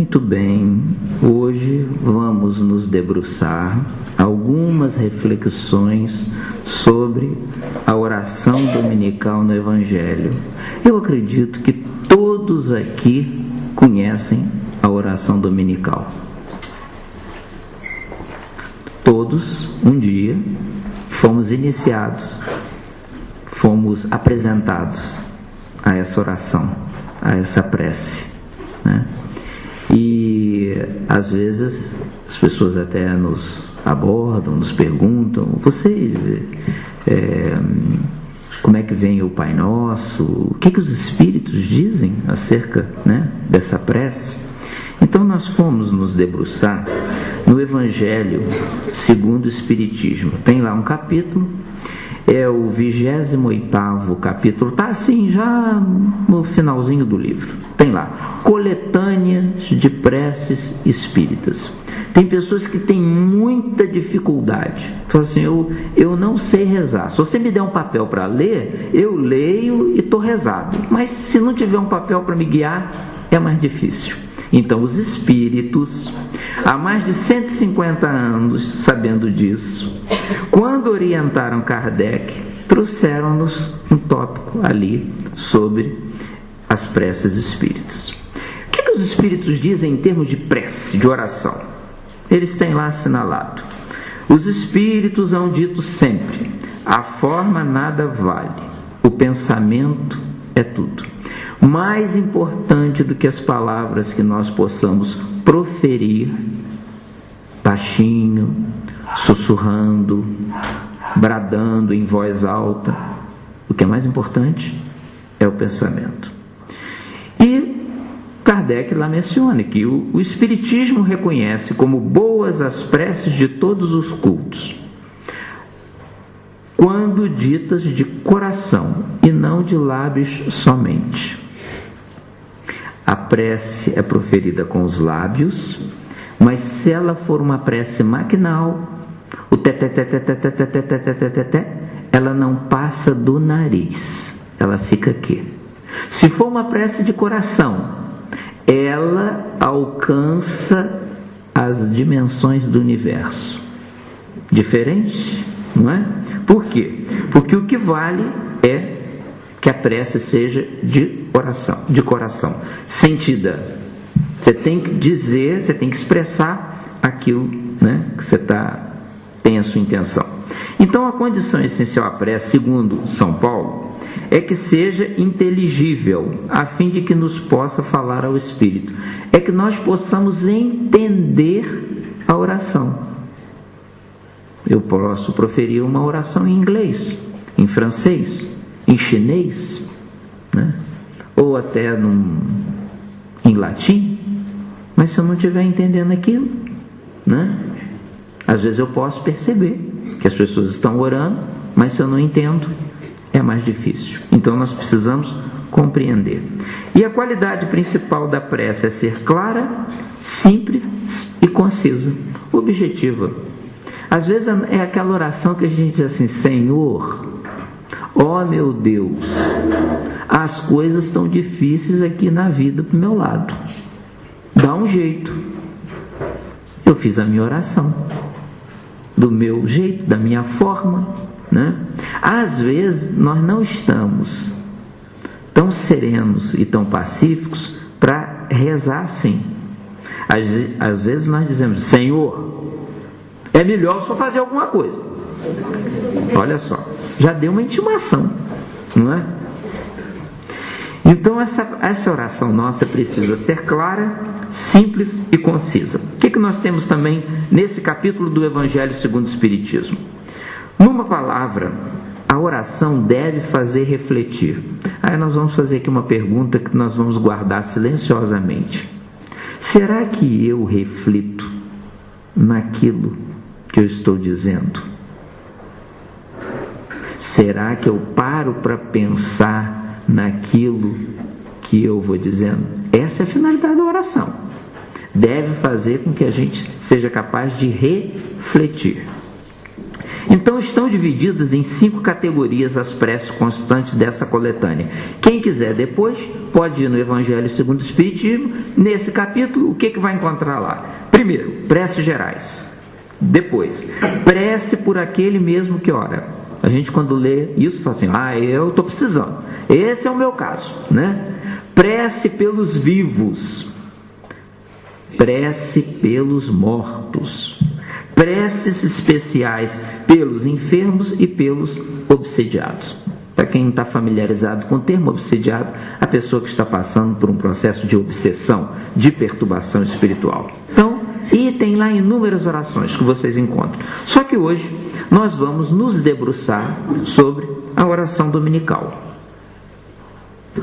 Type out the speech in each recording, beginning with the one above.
Muito bem, hoje vamos nos debruçar algumas reflexões sobre a oração dominical no Evangelho. Eu acredito que todos aqui conhecem a oração dominical. Todos, um dia, fomos iniciados, fomos apresentados a essa oração, a essa prece, né? E às vezes as pessoas até nos abordam, nos perguntam: vocês, como é que vem o Pai Nosso? O que os Espíritos dizem acerca, né, dessa prece? Então nós fomos nos debruçar no Evangelho segundo o Espiritismo. Tem lá um capítulo, é o 28º capítulo, está assim já no finalzinho do livro. Tem lá, coletâneas de preces espíritas. Tem pessoas que têm muita dificuldade. Falam assim, eu não sei rezar. Se você me der um papel para ler, eu leio e estou rezado. Mas se não tiver um papel para me guiar, é mais difícil. Então os espíritos, há mais de 150 anos, sabendo disso, quando orientaram Kardec, trouxeram-nos um tópico ali sobre as preces espíritas. O que os espíritos dizem em termos de prece, de oração? Eles têm lá assinalado: os espíritos hão dito sempre, a forma nada vale, o pensamento é tudo. Mais importante do que as palavras que nós possamos proferir, baixinho, sussurrando, bradando em voz alta, o que é mais importante é o pensamento. E Kardec lá menciona que o Espiritismo reconhece como boas as preces de todos os cultos, quando ditas de coração e não de lábios somente. A prece é proferida com os lábios, mas se ela for uma prece maquinal, o té, ela não passa do nariz, ela fica aqui. Se for uma prece de coração, ela alcança as dimensões do universo. Diferente, não é? Por quê? Porque o que vale é que a prece seja de oração, de coração, sentida. Você tem que dizer, você tem que expressar aquilo, né, que você tem a sua intenção. Então a condição essencial à prece, segundo São Paulo, é que seja inteligível, a fim de que nos possa falar ao Espírito. É que nós possamos entender a oração. Eu posso proferir uma oração em inglês, em francês, em chinês, né? Ou até em latim, mas se eu não estiver entendendo aquilo, né? Às vezes eu posso perceber que as pessoas estão orando, mas se eu não entendo, é mais difícil. Então nós precisamos compreender. E a qualidade principal da prece é ser clara, simples e concisa, objetiva. Às vezes é aquela oração que a gente diz assim: Senhor, ó meu Deus, as coisas estão difíceis aqui na vida pro meu lado. Dá um jeito. Eu fiz a minha oração do meu jeito, da minha forma, né? Às vezes nós não estamos tão serenos e tão pacíficos para rezar assim. Às vezes nós dizemos: Senhor, é melhor só fazer alguma coisa. Olha só, já deu uma intimação, não é? Então essa oração nossa precisa ser clara, simples e concisa. O que nós temos também nesse capítulo do Evangelho segundo o Espiritismo? Numa palavra, a oração deve fazer refletir. Aí nós vamos fazer aqui uma pergunta que nós vamos guardar silenciosamente. Será que eu reflito naquilo que eu estou dizendo? Será que eu paro para pensar naquilo que eu vou dizendo? Essa é a finalidade da oração. Deve fazer com que a gente seja capaz de refletir. Então estão divididas em 5 categorias as preces constantes dessa coletânea. Quem quiser depois pode ir no Evangelho segundo o Espiritismo. Nesse capítulo, o que vai encontrar lá? Primeiro, preces gerais. Depois, prece por aquele mesmo que ora. A gente quando lê isso fala assim, eu estou precisando. Esse é o meu caso, né? Prece pelos vivos. Prece pelos mortos. Preces especiais pelos enfermos e pelos obsediados. Para quem não está familiarizado com o termo obsediado, a pessoa que está passando por um processo de obsessão, de perturbação espiritual. Então, e tem lá inúmeras orações que vocês encontram. Só que hoje nós vamos nos debruçar sobre a oração dominical.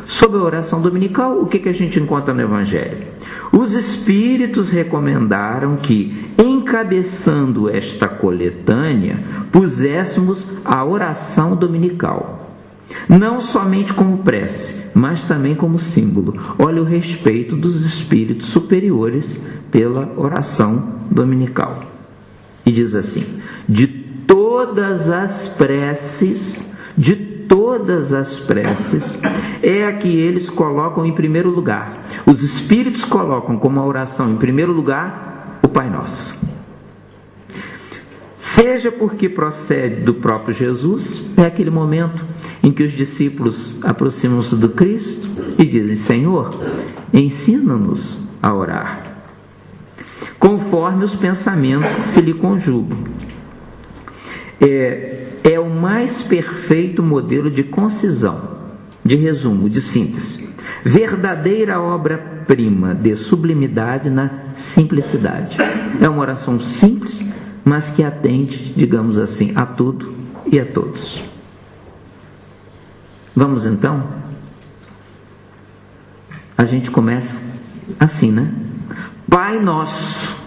Sobre a oração dominical, o que a gente encontra no Evangelho? Os Espíritos recomendaram que, encabeçando esta coletânea, puséssemos a oração dominical. Não somente como prece, mas também como símbolo. Olha o respeito dos Espíritos superiores pela oração dominical. E diz assim, de todas as preces, é a que eles colocam em primeiro lugar. Os Espíritos colocam como a oração em primeiro lugar o Pai Nosso. Seja porque procede do próprio Jesus, é aquele momento em que os discípulos aproximam-se do Cristo e dizem, Senhor, ensina-nos a orar, conforme os pensamentos que se lhe conjugam. É o mais perfeito modelo de concisão, de resumo, de síntese. Verdadeira obra-prima de sublimidade na simplicidade. É uma oração simples, mas que atende, digamos assim, a tudo e a todos. Vamos então? A gente começa assim, né? Pai Nosso.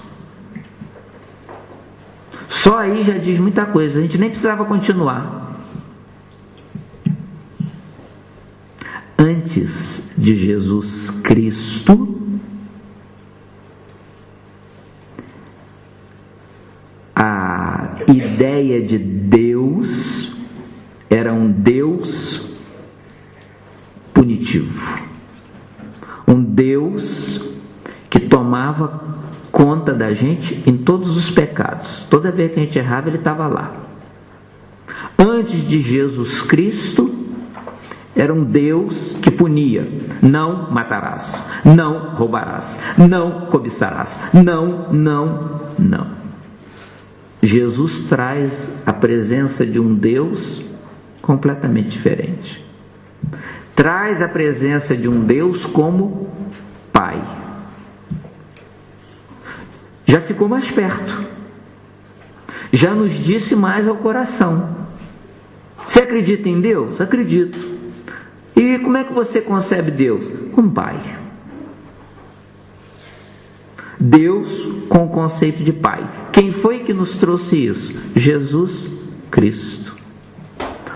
Só aí já diz muita coisa, a gente nem precisava continuar. Antes de Jesus Cristo, a ideia de Deus era um Deus punitivo. Um Deus que tomava conta da gente em todos os pecados. Toda vez que a gente errava, ele estava lá. Antes de Jesus Cristo, era um Deus que punia. Não matarás, não roubarás, não cobiçarás, não. Jesus traz a presença de um Deus completamente diferente. Traz a presença de um Deus como Pai. Já ficou mais perto. Já nos disse mais ao coração. Você acredita em Deus? Acredito. E como é que você concebe Deus? Como Pai. Deus com o conceito de Pai. Quem foi que nos trouxe isso? Jesus Cristo.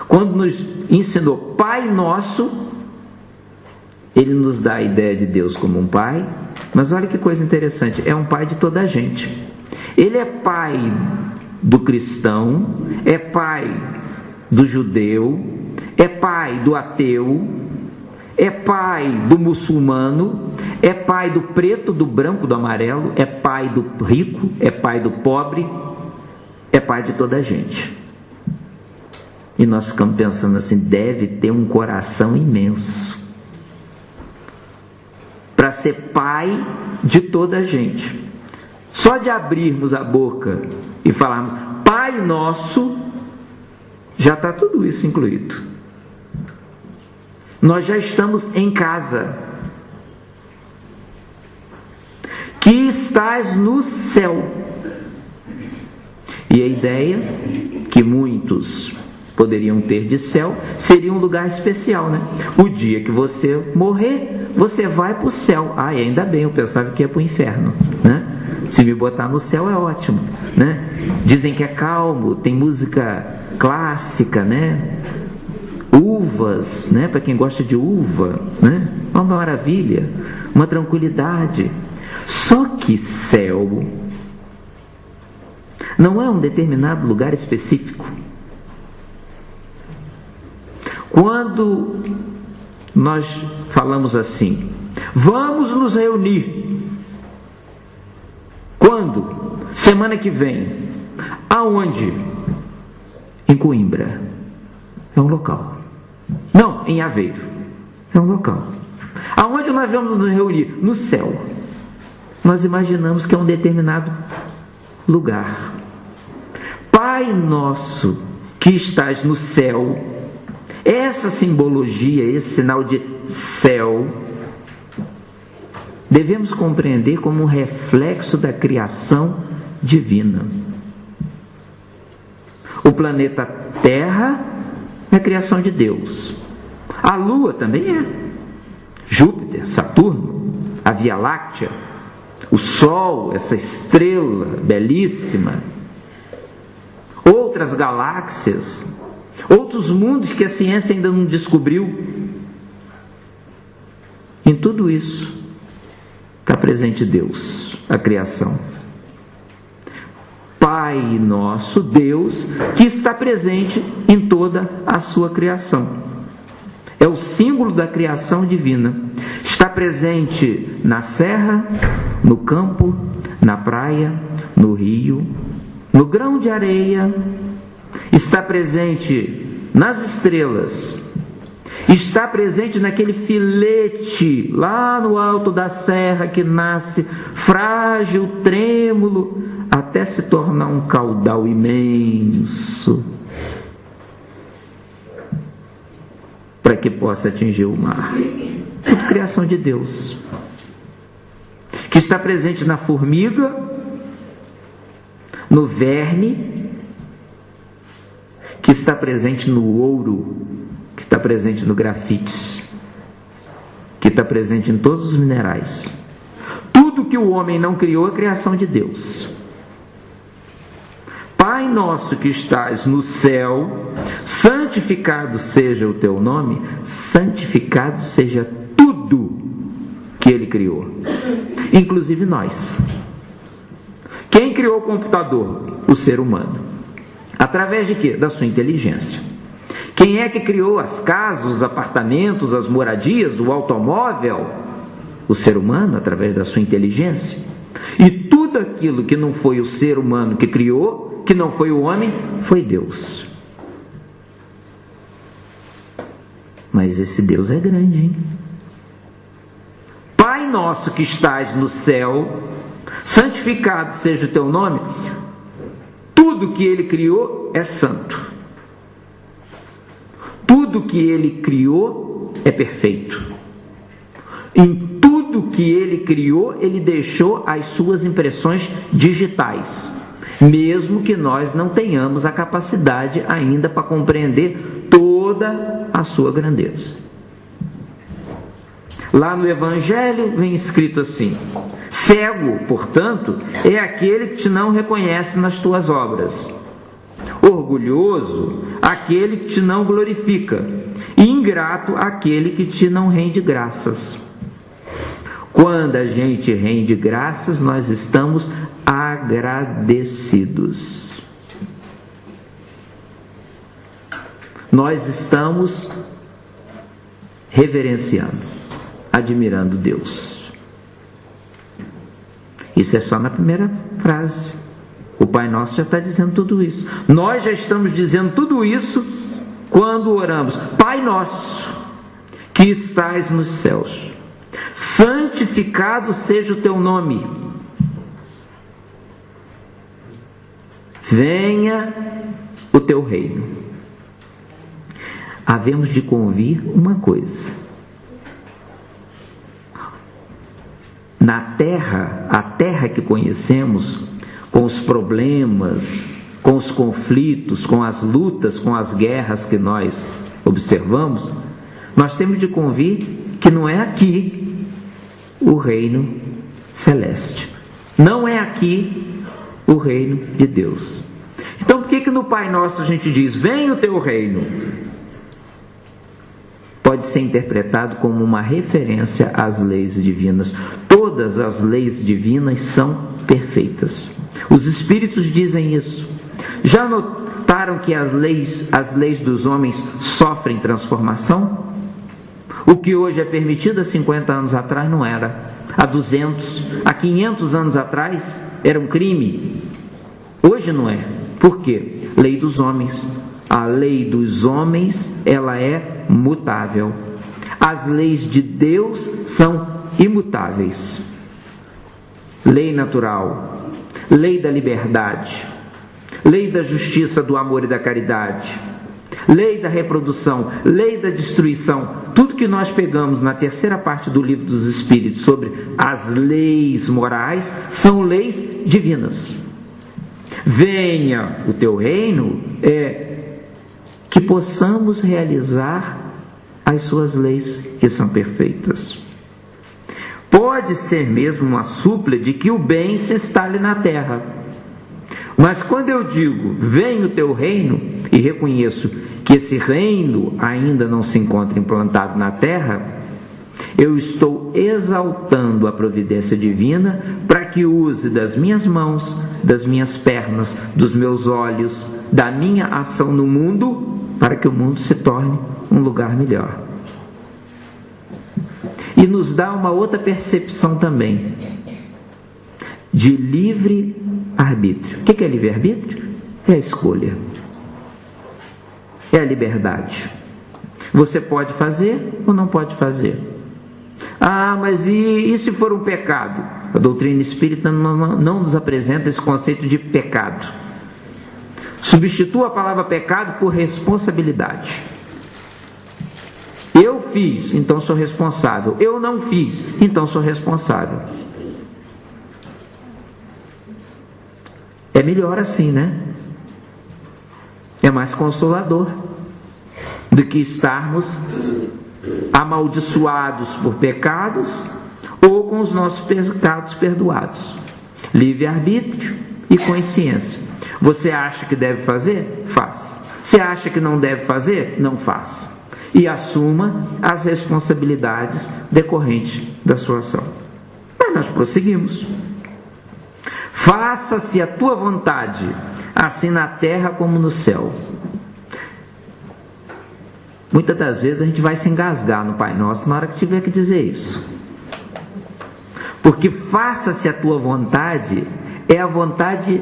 Quando nos ensinou Pai Nosso, Ele nos dá a ideia de Deus como um Pai. Mas olha que coisa interessante, é um Pai de toda a gente. Ele é Pai do cristão, é Pai do judeu, é Pai do ateu, é Pai do muçulmano, é Pai do preto, do branco, do amarelo, é Pai do rico, é Pai do pobre, é Pai de toda a gente. E nós ficamos pensando assim, deve ter um coração imenso para ser Pai de toda a gente. Só de abrirmos a boca e falarmos Pai Nosso, já está tudo isso incluído. Nós já estamos em casa. Que estás no céu. E a ideia que muitos poderiam ter de céu seria um lugar especial, né? O dia que você morrer, você vai para o céu. E ainda bem, eu pensava que ia para o inferno, né? Se me botar no céu é ótimo, né? Dizem que é calmo, tem música clássica, né? Uvas, né? Para quem gosta de uva, né? Uma maravilha, uma tranquilidade. Só que céu não é um determinado lugar específico. Quando nós falamos assim, vamos nos reunir. Quando? Semana que vem. Aonde? Em Coimbra. É um local. Não, em Aveiro. É um local. Aonde nós vamos nos reunir? No céu. Nós imaginamos que é um determinado lugar. Pai nosso que estás no céu, essa simbologia, esse sinal de céu, devemos compreender como um reflexo da criação divina. O planeta Terra é a criação de Deus. A Lua também é. Júpiter, Saturno, a Via Láctea, o Sol, essa estrela belíssima, outras galáxias, outros mundos que a ciência ainda não descobriu. Em tudo isso está presente Deus, a criação. Pai nosso, Deus, que está presente em toda a sua criação. É o símbolo da criação divina. Está presente na serra, no campo, na praia, no rio, no grão de areia. Está presente nas estrelas. Está presente naquele filete lá no alto da serra que nasce frágil, trêmulo, até se tornar um caudal imenso, para que possa atingir o mar. Tudo criação de Deus. Que está presente na formiga, no verme, que está presente no ouro, que está presente no grafite, que está presente em todos os minerais. Tudo que o homem não criou é criação de Deus. Pai nosso que estás no céu, santificado seja o teu nome, santificado seja tudo que Ele criou, inclusive nós. Quem criou o computador? O ser humano. Através de quê? Da sua inteligência. Quem é que criou as casas, os apartamentos, as moradias, o automóvel? O ser humano, através da sua inteligência. E tudo aquilo que não foi o ser humano que criou, que não foi o homem, foi Deus. Mas esse Deus é grande, hein? Pai nosso que estás no céu, santificado seja o teu nome. Tudo que Ele criou é santo. Tudo que Ele criou é perfeito. Em tudo que Ele criou, Ele deixou as suas impressões digitais, mesmo que nós não tenhamos a capacidade ainda para compreender toda a sua grandeza. Lá no Evangelho vem escrito assim: cego, portanto, é aquele que te não reconhece nas tuas obras, orgulhoso aquele que te não glorifica, e ingrato aquele que te não rende graças. Quando a gente rende graças, nós estamos agradecidos. Nós estamos reverenciando, admirando Deus. Isso é só na primeira frase. O Pai Nosso já está dizendo tudo isso. Nós já estamos dizendo tudo isso quando oramos: Pai Nosso, que estás nos céus, santificado seja o teu nome. Venha o teu reino. Havemos de convir uma coisa: na terra, a terra que conhecemos, com os problemas, com os conflitos, com as lutas, com as guerras que nós observamos, nós temos de convir que não é aqui o reino celeste. Não é aqui o reino de Deus. Então por que no Pai Nosso a gente diz: venha o teu reino? Pode ser interpretado como uma referência às leis divinas. Todas as leis divinas são perfeitas. Os Espíritos dizem isso. Já notaram que as leis dos homens sofrem transformação? O que hoje é permitido há 50 anos atrás não era. Há 200, há 500 anos atrás era um crime. Hoje não é. Por quê? Lei dos homens. A lei dos homens, ela é mutável. As leis de Deus são imutáveis. Lei natural, lei da liberdade, lei da justiça, do amor e da caridade, lei da reprodução, lei da destruição. Tudo que nós pegamos na terceira parte do Livro dos Espíritos sobre as leis morais são leis divinas. Venha o teu reino que possamos realizar as suas leis que são perfeitas. Pode ser mesmo uma súplica de que o bem se instale na terra. Mas quando eu digo, venha o teu reino, e reconheço que esse reino ainda não se encontra implantado na terra, eu estou exaltando a providência divina para que use das minhas mãos, das minhas pernas, dos meus olhos, da minha ação no mundo, para que o mundo se torne um lugar melhor. E nos dá uma outra percepção também, de livre arbítrio. O que é livre-arbítrio? É a escolha. É a liberdade. Você pode fazer ou não pode fazer. Ah, mas e se for um pecado? A doutrina espírita não nos apresenta esse conceito de pecado. Substitua a palavra pecado por responsabilidade. Eu fiz, então sou responsável. Eu não fiz, então sou responsável. É melhor assim, né? É mais consolador do que estarmos amaldiçoados por pecados ou com os nossos pecados perdoados. Livre-arbítrio e consciência. Você acha que deve fazer? Faça. Você acha que não deve fazer? Não faça. E assuma as responsabilidades decorrentes da sua ação. Mas nós prosseguimos. Faça-se a tua vontade, assim na terra como no céu. Muitas das vezes a gente vai se engasgar no Pai Nosso na hora que tiver que dizer isso. Porque faça-se a tua vontade é a vontade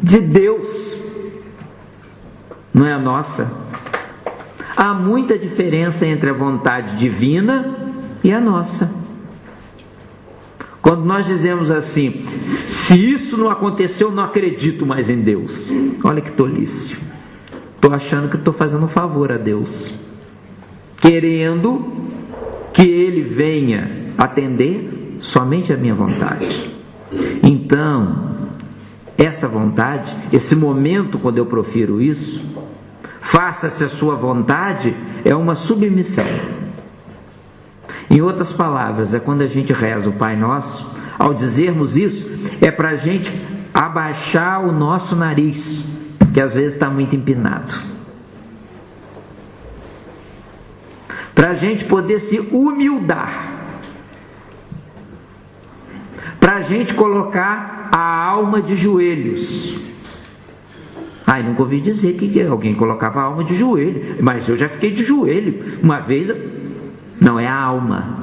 de Deus, não é a nossa. Há muita diferença entre a vontade divina e a nossa. Quando nós dizemos assim, se isso não aconteceu, eu não acredito mais em Deus. Olha que tolice. Estou achando que estou fazendo um favor a Deus, querendo que Ele venha atender somente a minha vontade. Então, essa vontade, esse momento quando eu profiro isso, faça-se a sua vontade, é uma submissão. Em outras palavras, é quando a gente reza o Pai Nosso, ao dizermos isso, é para a gente abaixar o nosso nariz, que às vezes está muito empinado. Para a gente poder se humildar. Para a gente colocar a alma de joelhos. Nunca ouvi dizer que alguém colocava a alma de joelho, mas eu já fiquei de joelho uma vez. Não, é a alma.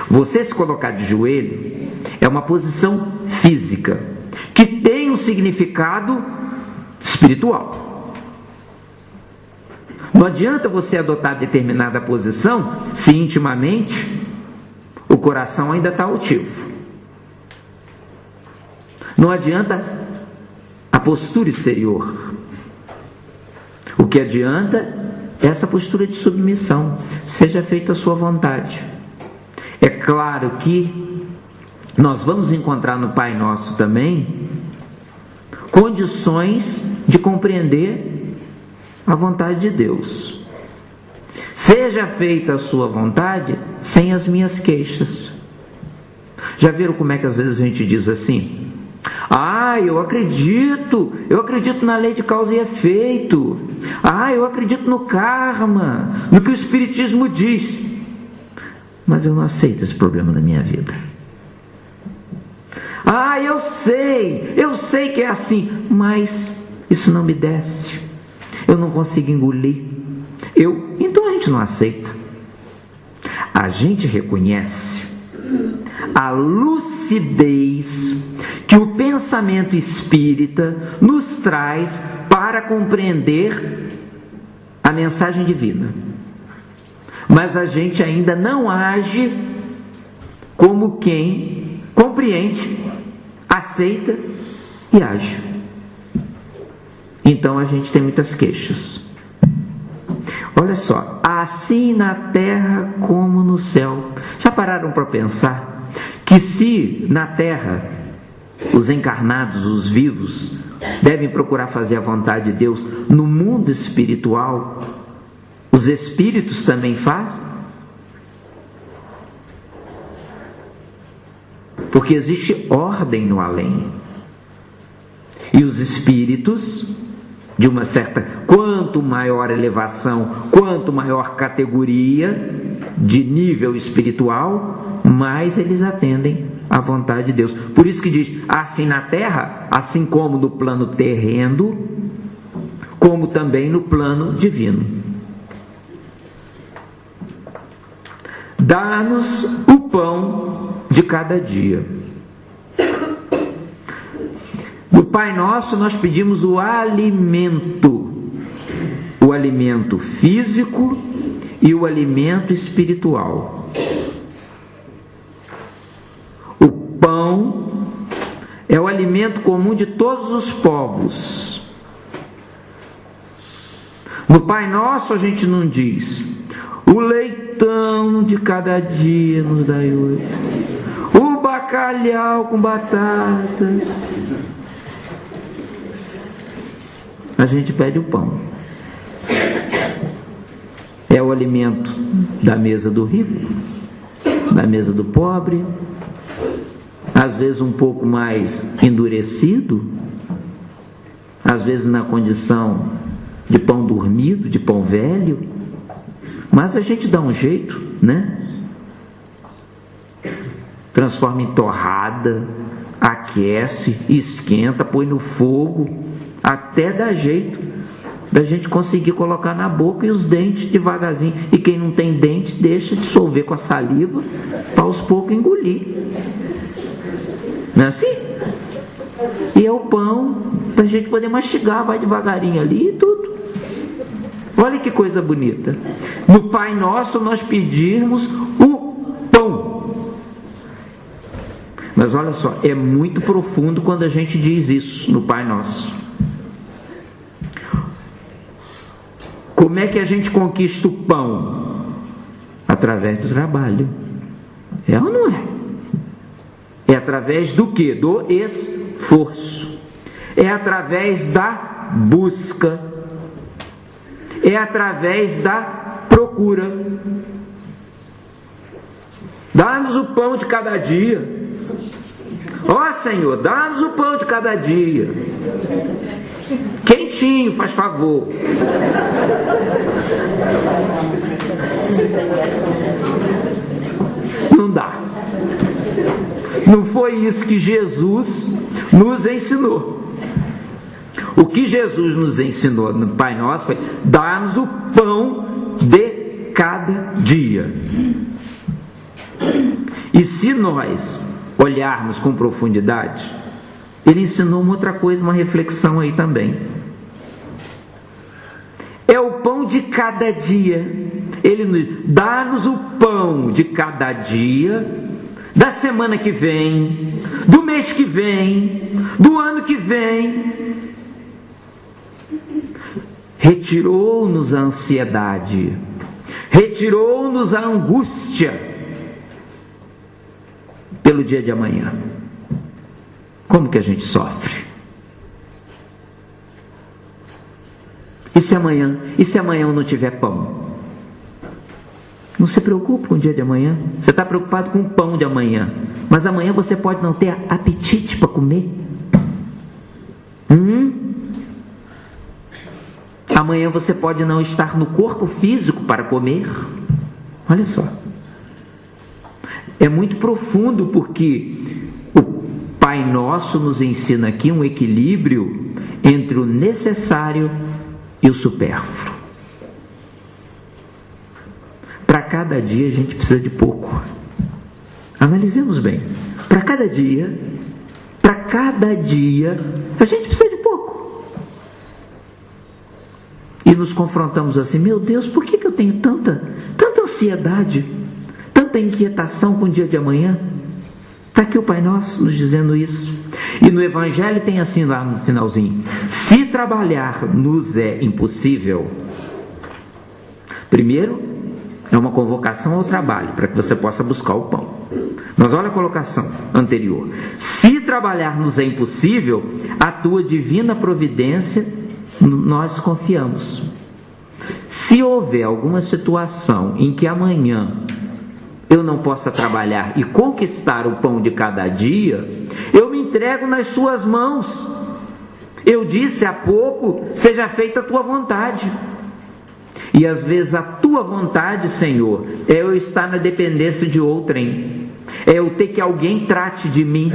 Você se colocar de joelho é uma posição física que tem um significado espiritual. Não adianta você adotar determinada posição se intimamente o coração ainda está altivo. Não adianta a postura exterior. O que adianta é essa postura de submissão. Seja feita a sua vontade. É claro que nós vamos encontrar no Pai Nosso também condições de compreender a vontade de Deus. Seja feita a sua vontade sem as minhas queixas. Já viram como é que às vezes a gente diz assim? Eu acredito na lei de causa e efeito. Eu acredito no karma, no que o Espiritismo diz. Mas eu não aceito esse problema na minha vida. Ah, eu sei que é assim, mas isso não me desce, eu não consigo engolir. Então a gente não aceita. A gente reconhece a lucidez que o pensamento espírita nos traz para compreender a mensagem divina. Mas a gente ainda não age como quem compreende, aceita e age. Então a gente tem muitas queixas. Olha só, assim na terra como no céu. Já pararam para pensar que se na terra os encarnados, os vivos, devem procurar fazer a vontade de Deus, no mundo espiritual os espíritos também fazem? Porque existe ordem no além. E os espíritos, de uma certa, quanto maior elevação, quanto maior categoria de nível espiritual, mais eles atendem à vontade de Deus. Por isso que diz, assim na terra, assim como no plano terreno, como também no plano divino. Dá-nos o pão de cada dia. No Pai Nosso nós pedimos o alimento físico e o alimento espiritual. O pão é o alimento comum de todos os povos. No Pai Nosso a gente não diz: o leitão de cada dia nos dai hoje, o bacalhau com batatas. A gente pede o pão. É o alimento da mesa do rico, da mesa do pobre, às vezes um pouco mais endurecido, às vezes na condição de pão dormido, de pão velho, mas a gente dá um jeito, né? Transforma em torrada, aquece, esquenta, põe no fogo, até dá jeito da gente conseguir colocar na boca e os dentes devagarzinho. E quem não tem dente deixa dissolver com a saliva para aos poucos engolir. Não é assim? E é o pão para a gente poder mastigar, vai devagarinho ali e tudo. Olha que coisa bonita. No Pai Nosso nós pedirmos o pão. Mas olha só, é muito profundo quando a gente diz isso no Pai Nosso. Como é que a gente conquista o pão? Através do trabalho. É ou não é? É através do quê? Do esforço. É através da busca. É através da procura. Dá-nos o pão de cada dia. Ó Senhor, dá-nos o pão de cada dia. Quentinho, faz favor. Não dá. Não foi isso que Jesus nos ensinou. O que Jesus nos ensinou no Pai Nosso foi: dá-nos o pão de cada dia. E se nós olharmos com profundidade, ele ensinou uma outra coisa, uma reflexão aí também. É o pão de cada dia. Ele dá-nos o pão de cada dia, da semana que vem, do mês que vem, do ano que vem. Retirou-nos a ansiedade, retirou-nos a angústia pelo dia de amanhã. Como que a gente sofre? E se amanhã eu não tiver pão? Não se preocupe com o dia de amanhã. Você está preocupado com o pão de amanhã, mas amanhã você pode não ter apetite para comer. Amanhã você pode não estar no corpo físico para comer. Olha só. É muito profundo, porque o Pai Pai Nosso nos ensina aqui um equilíbrio entre o necessário e o supérfluo. Para cada dia a gente precisa de pouco. Analisemos bem. Para cada dia a gente precisa de pouco. E nos confrontamos assim: meu Deus, por que eu tenho tanta ansiedade, tanta inquietação com o dia de amanhã? Está aqui o Pai Nosso nos dizendo isso. E no Evangelho tem assim lá no finalzinho: se trabalhar nos é impossível, primeiro é uma convocação ao trabalho, para que você possa buscar o pão. Mas olha a colocação anterior: se trabalhar nos é impossível, a tua divina providência nós confiamos. Se houver alguma situação em que amanhã eu não possa trabalhar e conquistar o pão de cada dia, eu me entrego nas suas mãos. Eu disse há pouco: seja feita a tua vontade. E às vezes a tua vontade, Senhor, é eu estar na dependência de outrem, é eu ter que alguém trate de mim,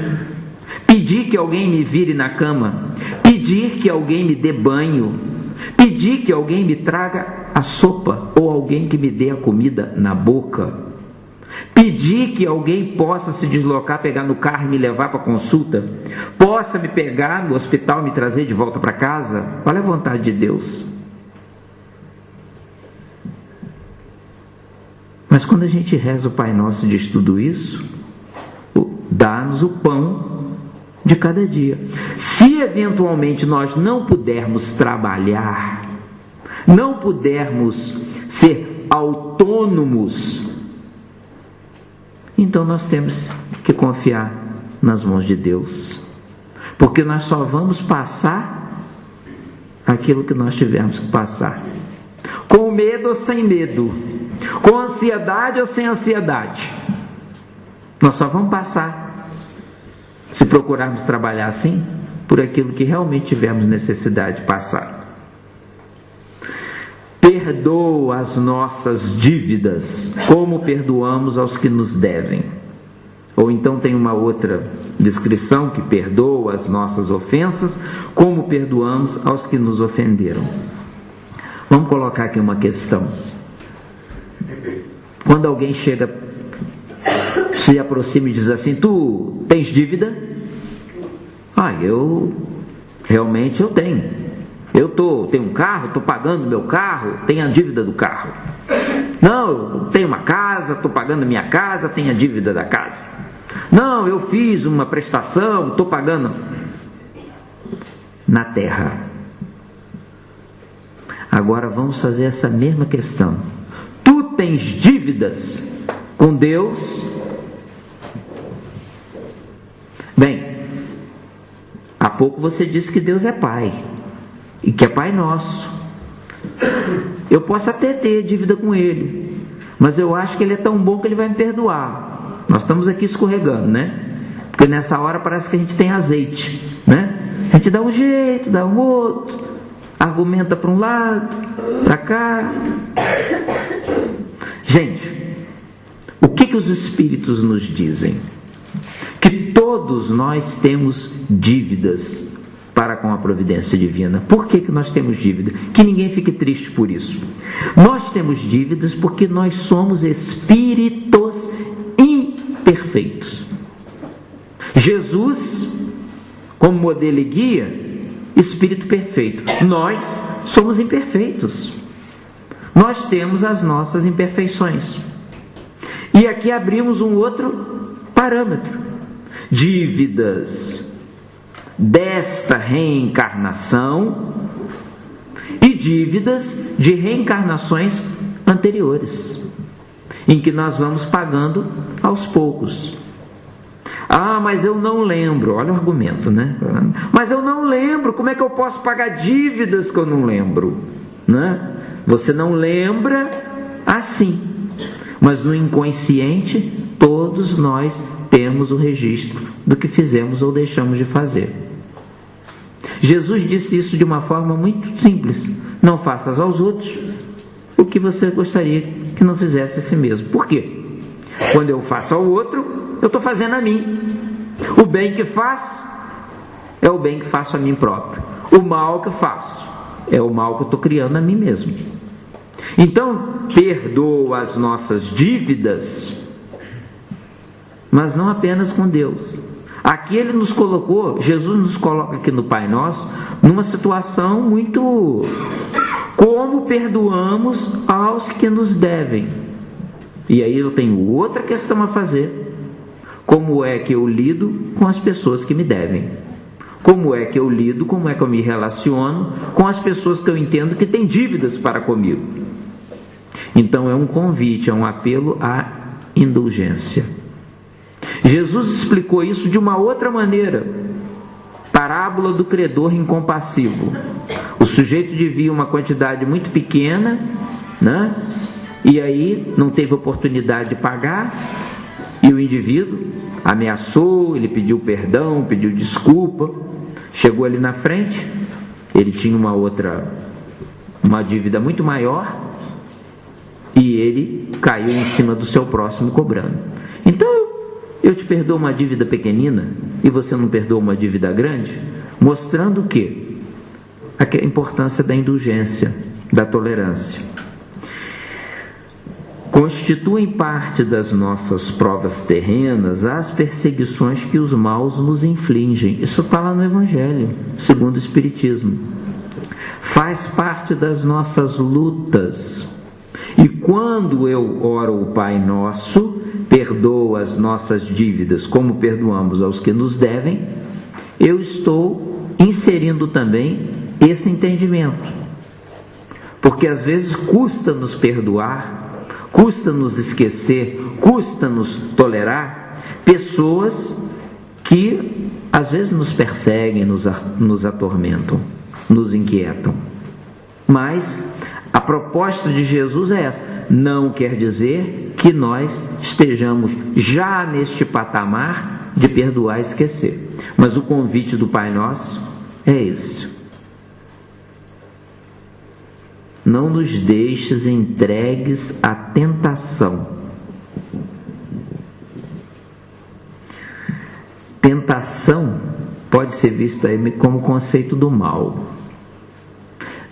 pedir que alguém me vire na cama, pedir que alguém me dê banho, pedir que alguém me traga a sopa, ou alguém que me dê a comida na boca, pedir que alguém possa se deslocar, pegar no carro e me levar para a consulta, possa me pegar no hospital e me trazer de volta para casa. Olha a vontade de Deus. Mas quando a gente reza o Pai Nosso e diz tudo isso, dá-nos o pão de cada dia. Se eventualmente nós não pudermos trabalhar, não pudermos ser autônomos, então nós temos que confiar nas mãos de Deus, porque nós só vamos passar aquilo que nós tivermos que passar, com medo ou sem medo, com ansiedade ou sem ansiedade. Nós só vamos passar, se procurarmos trabalhar assim, por aquilo que realmente tivermos necessidade de passar. Perdoa as nossas dívidas, como perdoamos aos que nos devem. Ou então tem uma outra descrição, que perdoa as nossas ofensas, como perdoamos aos que nos ofenderam. Vamos colocar aqui uma questão. Quando alguém chega, se aproxima e diz assim: tu tens dívida? Eu tenho. Eu tenho um carro, estou pagando meu carro, tenho a dívida do carro. Não, eu tenho uma casa, estou pagando minha casa, tenho a dívida da casa. Não, eu fiz uma prestação, estou pagando. Na terra. Agora vamos fazer essa mesma questão. Tu tens dívidas com Deus? Bem, há pouco você disse que Deus é Pai e que é Pai Nosso. Eu posso até ter dívida com Ele, mas eu acho que Ele é tão bom que Ele vai me perdoar. Nós estamos aqui escorregando, né? Porque nessa hora parece que a gente tem azeite, né? A gente dá um jeito, dá um outro, argumenta para um lado, para cá. Gente, o que os Espíritos nos dizem? Que todos nós temos dívidas para com a providência divina. Por que nós temos dívida? Que ninguém fique triste por isso. Nós temos dívidas porque nós somos espíritos imperfeitos. Jesus, como modelo e guia, espírito perfeito. Nós somos imperfeitos. Nós temos as nossas imperfeições. E aqui abrimos um outro parâmetro. Dívidas desta reencarnação e dívidas de reencarnações anteriores, em que nós vamos pagando aos poucos. Mas eu não lembro. Olha o argumento, né? Mas eu não lembro. Como é que eu posso pagar dívidas que eu não lembro? Né? Você não lembra assim, mas no inconsciente todos nós temos o registro do que fizemos ou deixamos de fazer. Jesus disse isso de uma forma muito simples: não faças aos outros o que você gostaria que não fizesse a si mesmo. Por quê? Quando eu faço ao outro, eu estou fazendo a mim. O bem que faço é o bem que faço a mim próprio. O mal que faço é o mal que eu estou criando a mim mesmo. Então, perdoa as nossas dívidas, mas não apenas com Deus. Aqui Ele nos colocou, Jesus nos coloca aqui no Pai Nosso, numa situação muito... Como perdoamos aos que nos devem. E aí eu tenho outra questão a fazer. Como é que eu lido com as pessoas que me devem? Como é que eu lido, como é que eu me relaciono com as pessoas que eu entendo que têm dívidas para comigo? Então é um convite, é um apelo à indulgência. Jesus explicou isso de uma outra maneira. Parábola do credor incompassivo. O sujeito devia uma quantidade muito pequena, né? E aí não teve oportunidade de pagar, e o indivíduo ameaçou, ele pediu perdão, pediu desculpa, chegou ali na frente, ele tinha uma dívida muito maior, e ele caiu em cima do seu próximo cobrando. Então eu te perdoo uma dívida pequenina e você não perdoa uma dívida grande, mostrando o quê? A importância da indulgência, da tolerância. Constituem parte das nossas provas terrenas as perseguições que os maus nos infligem. Isso está lá no Evangelho, segundo o Espiritismo. Faz parte das nossas lutas. E quando eu oro o Pai Nosso, perdoa as nossas dívidas como perdoamos aos que nos devem, eu estou inserindo também esse entendimento. Porque às vezes custa-nos perdoar, custa-nos esquecer, custa-nos tolerar pessoas que às vezes nos perseguem, nos atormentam, nos inquietam. Mas a proposta de Jesus é essa. Não quer dizer que nós estejamos já neste patamar de perdoar e esquecer. Mas o convite do Pai Nosso é este: não nos deixes entregues à tentação. Tentação pode ser vista aí como conceito do mal.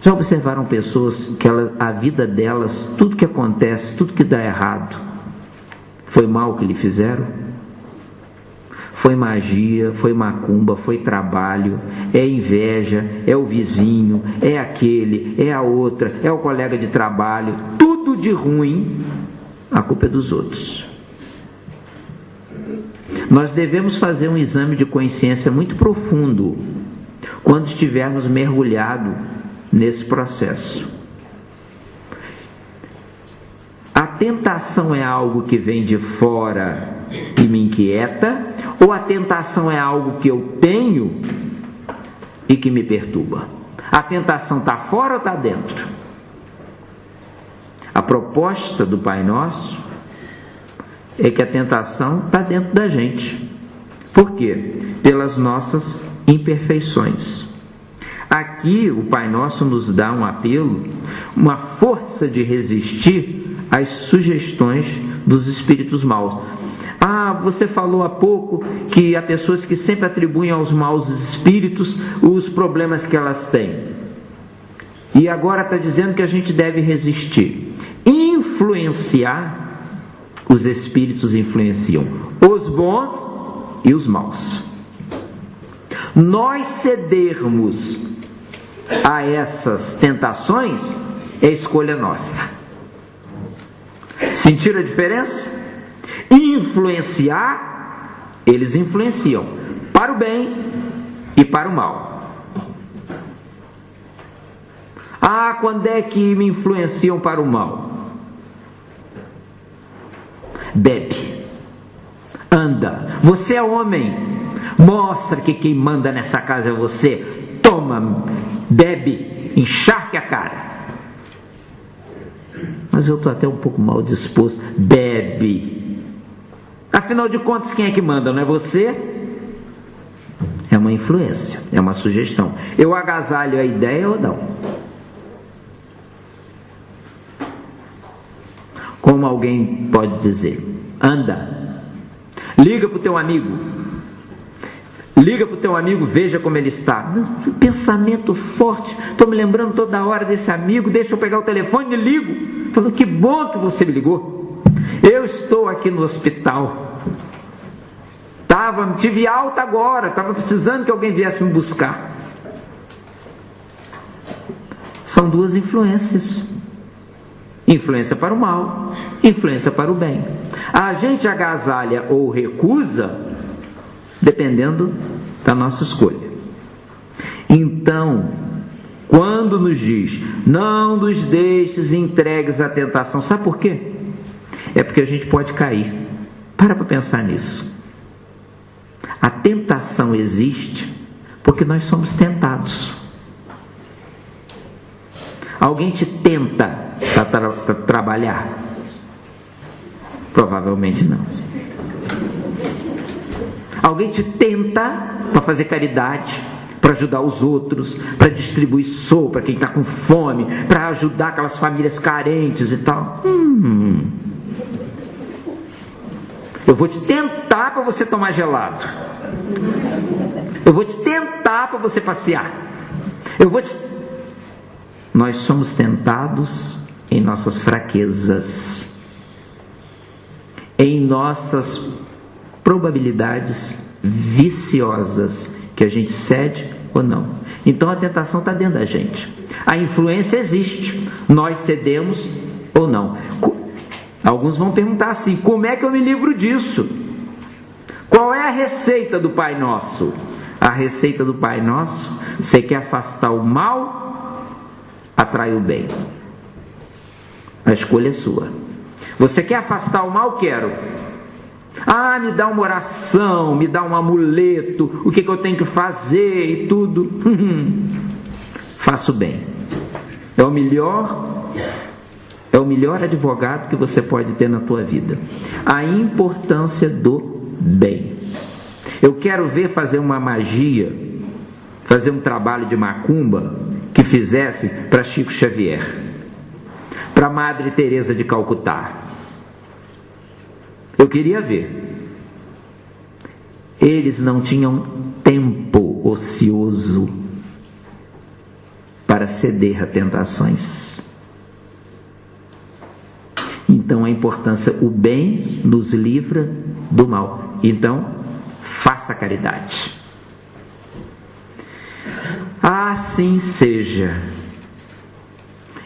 Já observaram pessoas que a vida delas, tudo que acontece, tudo que dá errado, foi mal que lhe fizeram? Foi magia, foi macumba, foi trabalho, é inveja, é o vizinho, é aquele, é a outra, é o colega de trabalho, tudo de ruim, a culpa é dos outros. Nós devemos fazer um exame de consciência muito profundo quando estivermos mergulhados nesse processo. A tentação é algo que vem de fora e me inquieta, ou a tentação é algo que eu tenho e que me perturba? A tentação está fora ou está dentro? A proposta do Pai Nosso é que a tentação está dentro da gente. Por quê? Pelas nossas imperfeições. Aqui o Pai Nosso nos dá um apelo, uma força de resistir às sugestões dos espíritos maus. Você falou há pouco que há pessoas que sempre atribuem aos maus espíritos os problemas que elas têm. E agora está dizendo que a gente deve resistir. Influenciar, os espíritos influenciam os bons e os maus. Nós cedermos a essas tentações é escolha nossa. Sentiram a diferença? Influenciar, eles influenciam para o bem e para o mal. Quando é que me influenciam para o mal? Bebe, anda, você é homem, mostra que quem manda nessa casa é você. Toma, bebe, encharque a cara. Mas eu estou até um pouco mal disposto. Bebe. Afinal de contas, quem é que manda? Não é você? É uma influência, é uma sugestão. Eu agasalho a ideia ou não? Como alguém pode dizer? Anda, liga para o teu amigo, Liga para o teu amigo, veja como ele está. Pensamento forte. Estou me lembrando toda hora desse amigo. Deixa eu pegar o telefone e ligo. Falou, que bom que você me ligou. Eu estou aqui no hospital. Tive alta agora. Estava precisando que alguém viesse me buscar. São duas influências. Influência para o mal, influência para o bem. A gente agasalha ou recusa dependendo da nossa escolha. Então, quando nos diz, não nos deixes entregues à tentação, sabe por quê? É porque a gente pode cair. Para pensar nisso. A tentação existe porque nós somos tentados. Alguém te tenta para trabalhar? Provavelmente não. Alguém te tenta para fazer caridade, para ajudar os outros, para distribuir sopa para quem está com fome, para ajudar aquelas famílias carentes e tal. Eu vou te tentar para você tomar gelado. Eu vou te tentar para você passear. Nós somos tentados em nossas fraquezas, em nossas probabilidades viciosas que a gente cede ou não. Então a tentação está dentro da gente. A influência existe. Nós cedemos ou não. Alguns vão perguntar assim, como é que eu me livro disso? Qual é a receita do Pai Nosso? A receita do Pai Nosso, você quer afastar o mal, atrai o bem. A escolha é sua. Você quer afastar o mal? Quero. Me dá uma oração, me dá um amuleto, o que eu tenho que fazer e tudo. Faço bem. É o melhor advogado que você pode ter na tua vida. A importância do bem. Eu quero ver fazer uma magia, fazer um trabalho de macumba que fizesse para Chico Xavier, para Madre Teresa de Calcutá. Eu queria ver. Eles não tinham tempo ocioso para ceder a tentações. Então a importância, o bem nos livra do mal. Então, faça caridade. Assim seja.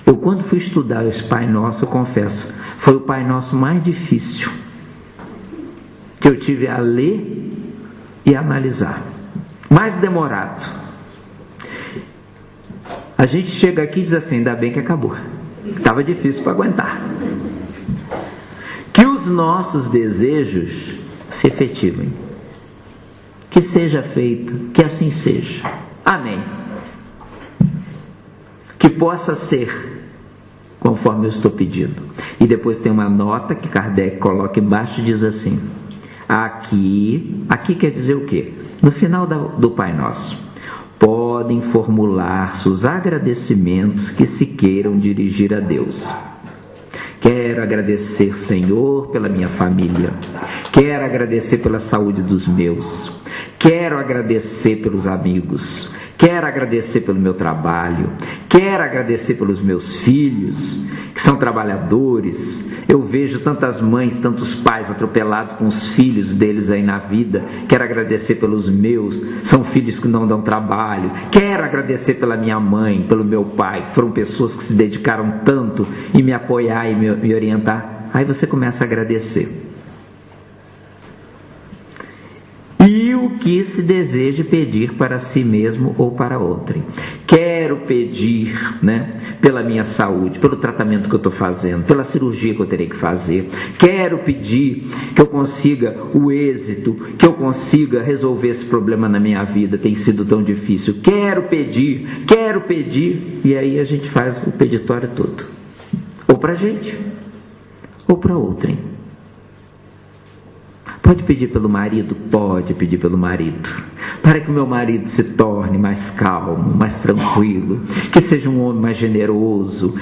Eu quando fui estudar esse Pai Nosso, eu confesso, foi o Pai Nosso mais difícil que eu tive a ler e a analisar. Mais demorado. A gente chega aqui e diz assim, ainda bem que acabou. Estava difícil para aguentar. Que os nossos desejos se efetivem. Que seja feito, que assim seja. Amém. Que possa ser conforme eu estou pedindo. E depois tem uma nota que Kardec coloca embaixo e diz assim, aqui quer dizer o quê? No final do Pai Nosso, podem formular-se os agradecimentos que se queiram dirigir a Deus. Quero agradecer, Senhor, pela minha família. Quero agradecer pela saúde dos meus. Quero agradecer pelos amigos. Quero agradecer pelo meu trabalho. Quero agradecer pelos meus filhos, que são trabalhadores. Eu vejo tantas mães, tantos pais atropelados com os filhos deles aí na vida. Quero agradecer pelos meus, são filhos que não dão trabalho. Quero agradecer pela minha mãe, pelo meu pai, que foram pessoas que se dedicaram tanto em me apoiar e me orientar. Aí você começa a agradecer. E o que se deseja pedir para si mesmo ou para outrem. Quero pedir, pela minha saúde, pelo tratamento que eu estou fazendo, pela cirurgia que eu terei que fazer. Quero pedir que eu consiga o êxito, que eu consiga resolver esse problema na minha vida, tem sido tão difícil. Quero pedir, e aí a gente faz o peditório todo. Ou para a gente, ou para outrem. Pode pedir pelo marido? Pode pedir pelo marido. Para que o meu marido se torne mais calmo, mais tranquilo, que seja um homem mais generoso,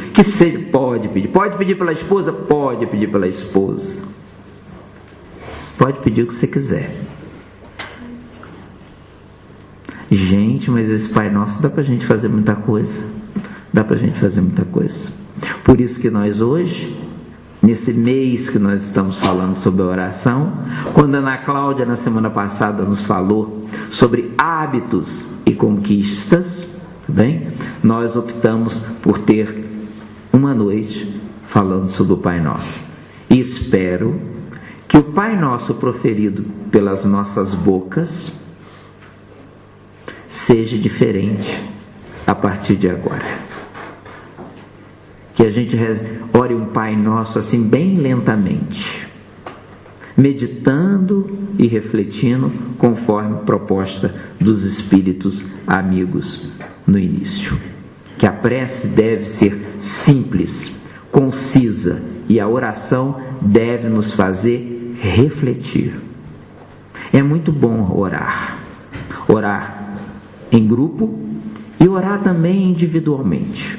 pode pedir. Pode pedir pela esposa? Pode pedir pela esposa. Pode pedir o que você quiser. Gente, mas esse Pai Nosso dá pra gente fazer muita coisa. Dá pra gente fazer muita coisa. Por isso que nós hoje, nesse mês que nós estamos falando sobre a oração, quando a Ana Cláudia na semana passada nos falou sobre hábitos e conquistas, bem, nós optamos por ter uma noite falando sobre o Pai Nosso. E espero que o Pai Nosso proferido pelas nossas bocas seja diferente a partir de agora. Que a gente ore um Pai Nosso assim bem lentamente, meditando e refletindo conforme proposta dos Espíritos amigos no início. Que a prece deve ser simples, concisa, e a oração deve nos fazer refletir. É muito bom orar em grupo e orar também individualmente.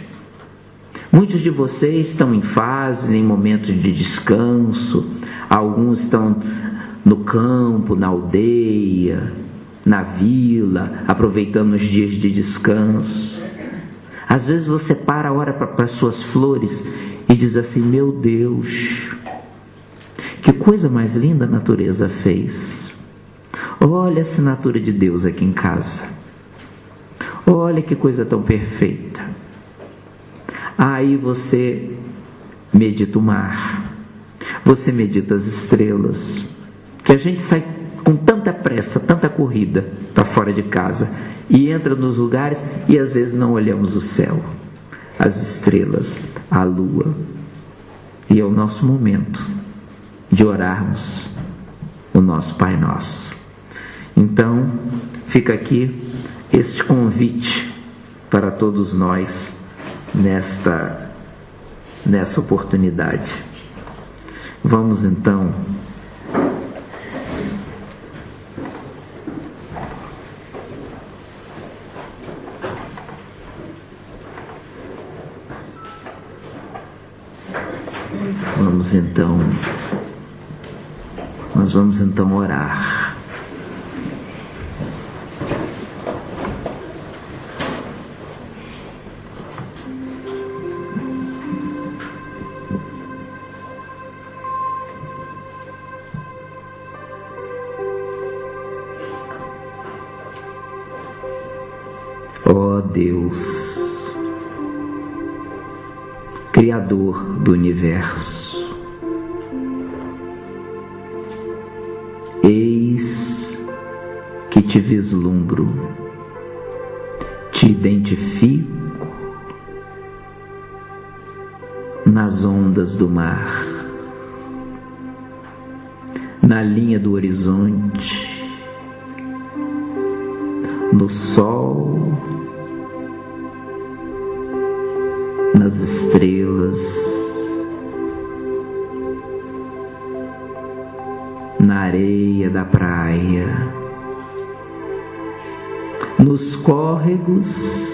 Muitos de vocês estão em fases, em momentos de descanso, alguns estão no campo, na aldeia, na vila, aproveitando os dias de descanso. Às vezes você para, ora para as suas flores e diz assim: meu Deus, que coisa mais linda a natureza fez. Olha a assinatura de Deus aqui em casa. Olha que coisa tão perfeita. Aí você medita o mar, você medita as estrelas, que a gente sai com tanta pressa, tanta corrida para fora de casa e entra nos lugares e às vezes não olhamos o céu, as estrelas, a lua. E é o nosso momento de orarmos o nosso Pai Nosso. Então, fica aqui este convite para todos nós nessa oportunidade. Vamos então nós vamos então orar. Ó Deus, Criador do Universo, eis que te vislumbro, te identifico nas ondas do mar, na linha do horizonte, no sol, nas estrelas, na areia da praia, nos córregos,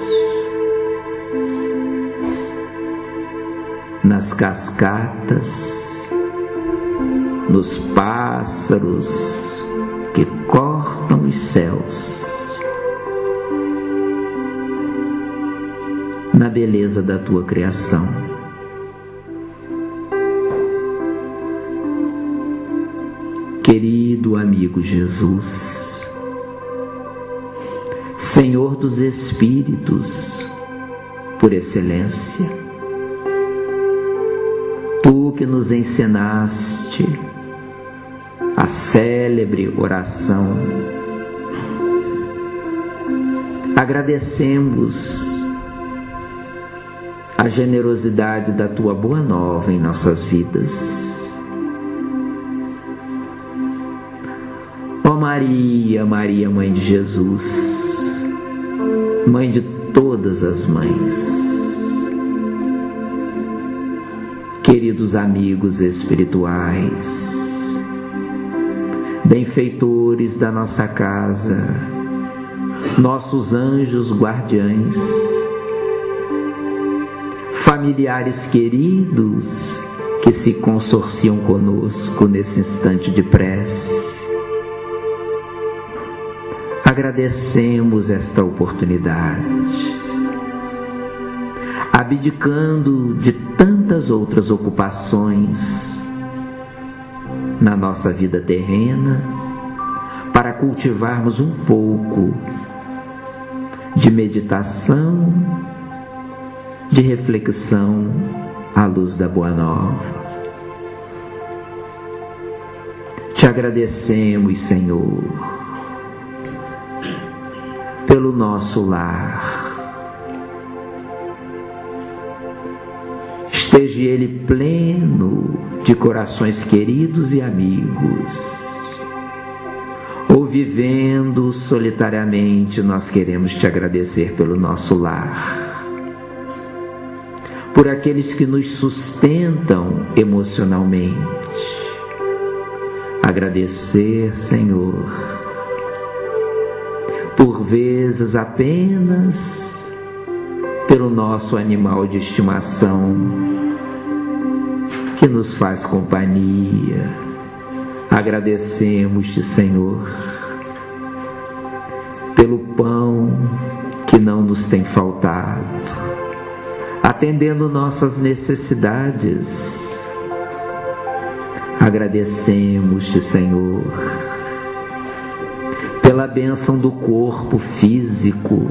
nas cascatas, nos pássaros que cortam os céus, na beleza da tua criação. Querido amigo Jesus, Senhor dos Espíritos, por excelência, Tu que nos ensinaste a célebre oração, agradecemos a generosidade da Tua boa nova em nossas vidas. Ó Maria, Maria, Mãe de Jesus, Mãe de todas as mães, queridos amigos espirituais, benfeitores da nossa casa, nossos anjos guardiães, familiares queridos que se consorciam conosco nesse instante de prece, agradecemos esta oportunidade, abdicando de tantas outras ocupações na nossa vida terrena, para cultivarmos um pouco de meditação, de reflexão à luz da Boa Nova. Te agradecemos, Senhor, pelo nosso lar. Esteja ele pleno de corações queridos e amigos. Ou vivendo solitariamente, nós queremos te agradecer pelo nosso lar, por aqueles que nos sustentam emocionalmente. Agradecer, Senhor, por vezes apenas pelo nosso animal de estimação que nos faz companhia. Agradecemos-te, Senhor, pelo pão que não nos tem faltado, atendendo nossas necessidades. Agradecemos-te, Senhor, pela bênção do corpo físico.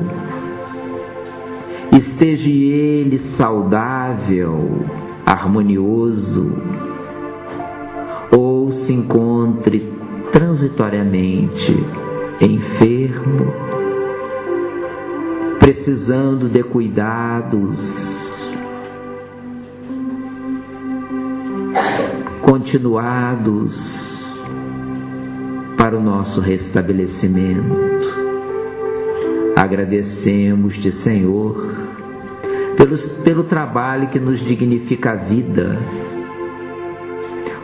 Esteja ele saudável, harmonioso, ou se encontre transitoriamente enfermo, precisando de cuidados continuados para o nosso restabelecimento. Agradecemos-te, Senhor, pelo trabalho que nos dignifica a vida,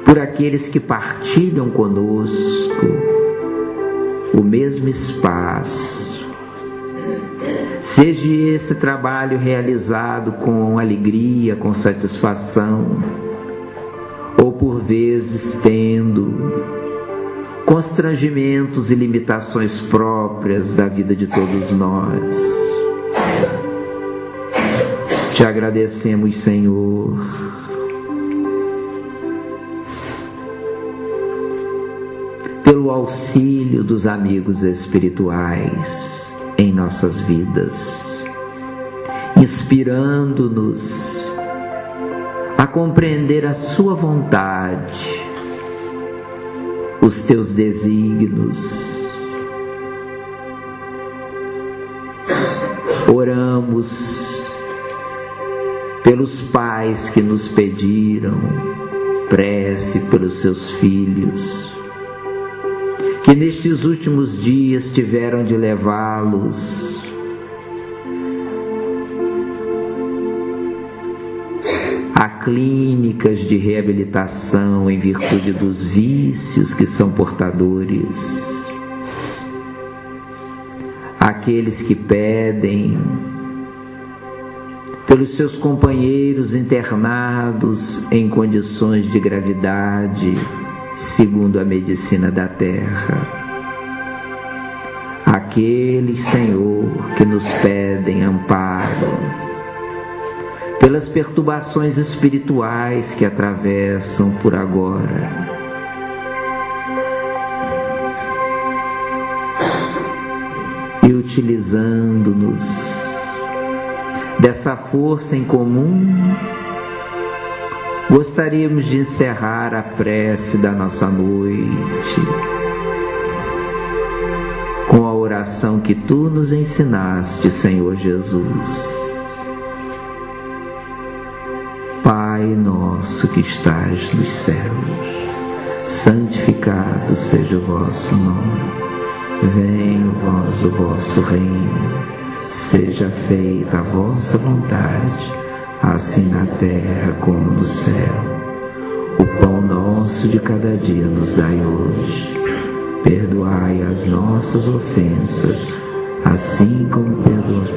por aqueles que partilham conosco o mesmo espaço. Seja esse trabalho realizado com alegria, com satisfação, ou por vezes tendo constrangimentos e limitações próprias da vida de todos nós. Te agradecemos, Senhor, pelo auxílio dos amigos espirituais em nossas vidas, inspirando-nos a compreender a Sua vontade, os Teus desígnios. Oramos pelos pais que nos pediram prece pelos seus filhos, que nestes últimos dias tiveram de levá-los a clínicas de reabilitação em virtude dos vícios que são portadores. Aqueles que pedem pelos seus companheiros internados em condições de gravidade, segundo a medicina da terra. Aqueles, Senhor, que nos pedem amparo pelas perturbações espirituais que atravessam por agora. E utilizando-nos dessa força em comum, gostaríamos de encerrar a prece da nossa noite com a oração que Tu nos ensinaste, Senhor Jesus. Pai nosso que estás nos céus, santificado seja o vosso nome. Venha a vós o vosso reino. Seja feita a vossa vontade, assim na terra como no céu. O pão nosso de cada dia nos dai hoje. Perdoai as nossas ofensas, assim como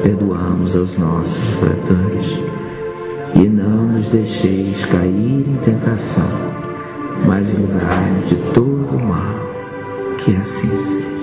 perdoamos aos nossos infratores. E não nos deixeis cair em tentação, mas livrai-nos de todo o mal. Que assim seja.